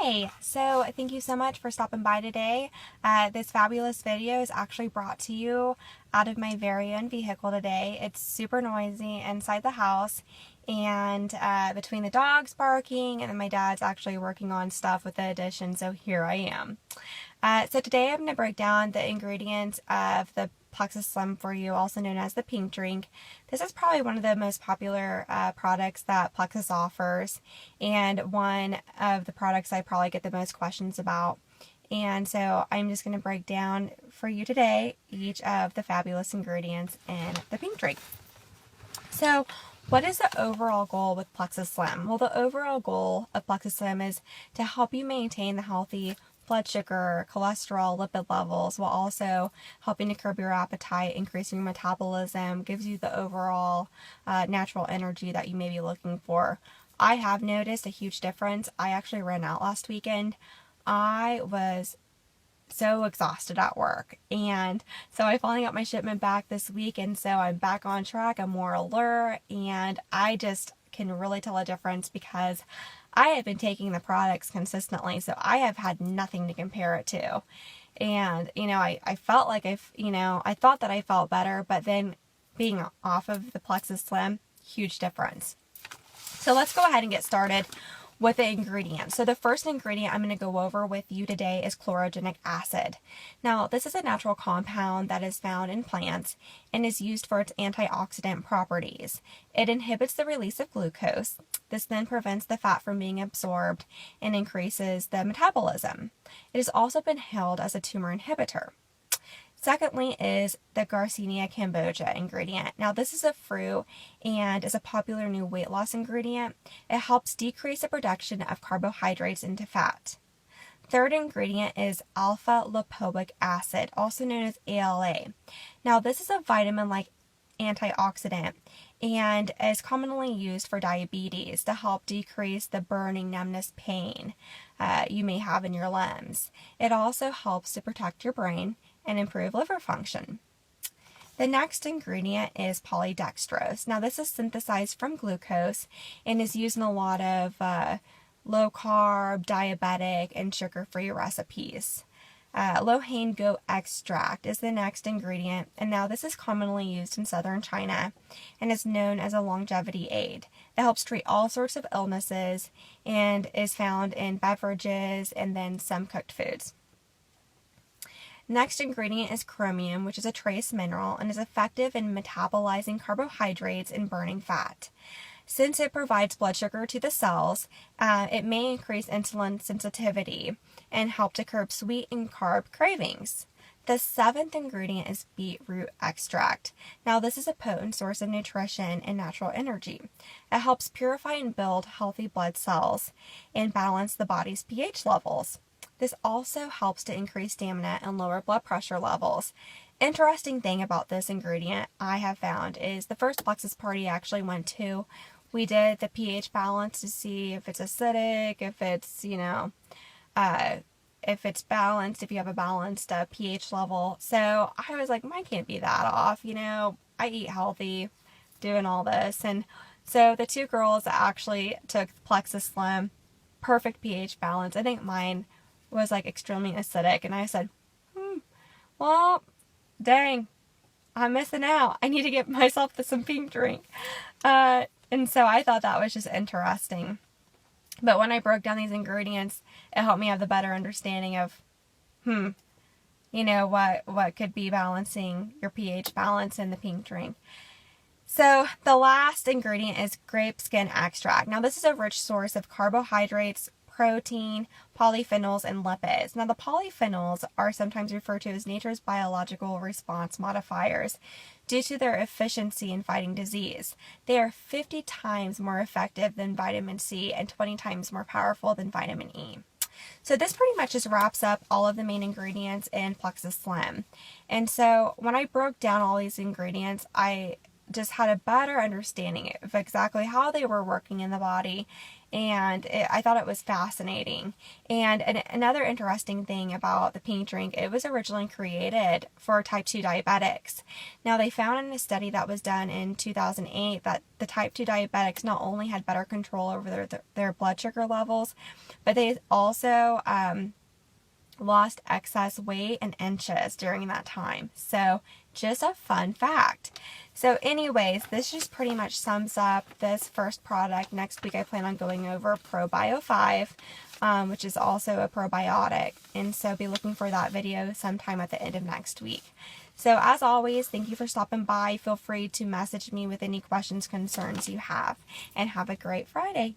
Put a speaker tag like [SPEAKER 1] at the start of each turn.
[SPEAKER 1] Hey, so thank you so much for stopping by today. This fabulous video is actually brought to you out of my very own vehicle today. It's super noisy inside the house, and between the dogs barking and my dad's actually working on stuff with the addition, so here I am. So today I'm going to break down the ingredients of the Plexus Slim for you, also known as the pink drink. This is probably one of the most popular products that Plexus offers, and one of the products I probably get the most questions about. And so I'm just going to break down for you today each of the fabulous ingredients in the pink drink. So what is the overall goal with Plexus Slim? Well, the overall goal of Plexus Slim is to help you maintain the healthy blood sugar, cholesterol, lipid levels, while also helping to curb your appetite, increasing your metabolism, gives you the overall natural energy that you may be looking for. I have noticed a huge difference. I actually ran out last weekend. I was so exhausted at work, and so I finally got my shipment back this week, and so I'm back on track. I'm more alert, and I just can really tell a difference because I have been taking the products consistently, so I have had nothing to compare it to. And I felt like I thought that I felt better, but then being off of the Plexus Slim, huge difference. So let's go ahead and get started with the ingredients. So the first ingredient I'm going to go over with you today is chlorogenic acid. Now, this is a natural compound that is found in plants and is used for its antioxidant properties. It inhibits the release of glucose. This then prevents the fat from being absorbed and increases the metabolism. It has also been hailed as a tumor inhibitor. Secondly is the Garcinia cambogia ingredient. Now, this is a fruit and is a popular new weight loss ingredient. It helps decrease the production of carbohydrates into fat. Third ingredient is alpha lipoic acid, also known as ALA. Now, this is a vitamin-like antioxidant and is commonly used for diabetes to help decrease the burning, numbness, pain you may have in your limbs. It also helps to protect your brain and improve liver function. The next ingredient is polydextrose. Now, this is synthesized from glucose and is used in a lot of low carb, diabetic, and sugar-free recipes. Lohane goat extract is the next ingredient, and now this is commonly used in southern China and is known as a longevity aid. It helps treat all sorts of illnesses and is found in beverages and then some cooked foods. Next ingredient is chromium, which is a trace mineral and is effective in metabolizing carbohydrates and burning fat. Since it provides blood sugar to the cells, it may increase insulin sensitivity and help to curb sweet and carb cravings. The seventh ingredient is beetroot extract. Now, this is a potent source of nutrition and natural energy. It helps purify and build healthy blood cells and balance the body's pH levels. This also helps to increase stamina and lower blood pressure levels. Interesting thing about this ingredient I have found is the first Plexus party I actually went to, we did the pH balance to see if it's acidic, if it's, if it's balanced, if you have a balanced pH level. So I was like, mine can't be that off. I eat healthy, doing all this. And so the two girls that actually took Plexus Slim, perfect pH balance. I think mine was like extremely acidic, and I said, well, dang, I'm missing out. I need to get myself some pink drink. And so I thought that was just interesting. But when I broke down these ingredients, it helped me have the better understanding of, what could be balancing your pH balance in the pink drink. So the last ingredient is grape skin extract. Now, this is a rich source of carbohydrates, protein, polyphenols, and lipids. Now, the polyphenols are sometimes referred to as nature's biological response modifiers due to their efficiency in fighting disease. They are 50 times more effective than vitamin C and 20 times more powerful than vitamin E. So this pretty much just wraps up all of the main ingredients in Plexus Slim. And so when I broke down all these ingredients, I just had a better understanding of exactly how they were working in the body and I thought it was fascinating. And another interesting thing about the pink drink, it was originally created for type 2 diabetics. Now, they found in a study that was done in 2008 that the type 2 diabetics not only had better control over their blood sugar levels, but they also lost excess weight in inches during that time. So just a fun fact. So anyways, this just pretty much sums up this first product. Next week I plan on going over ProBio 5, which is also a probiotic. And so be looking for that video sometime at the end of next week. So as always, thank you for stopping by. Feel free to message me with any questions, concerns you have. And have a great Friday.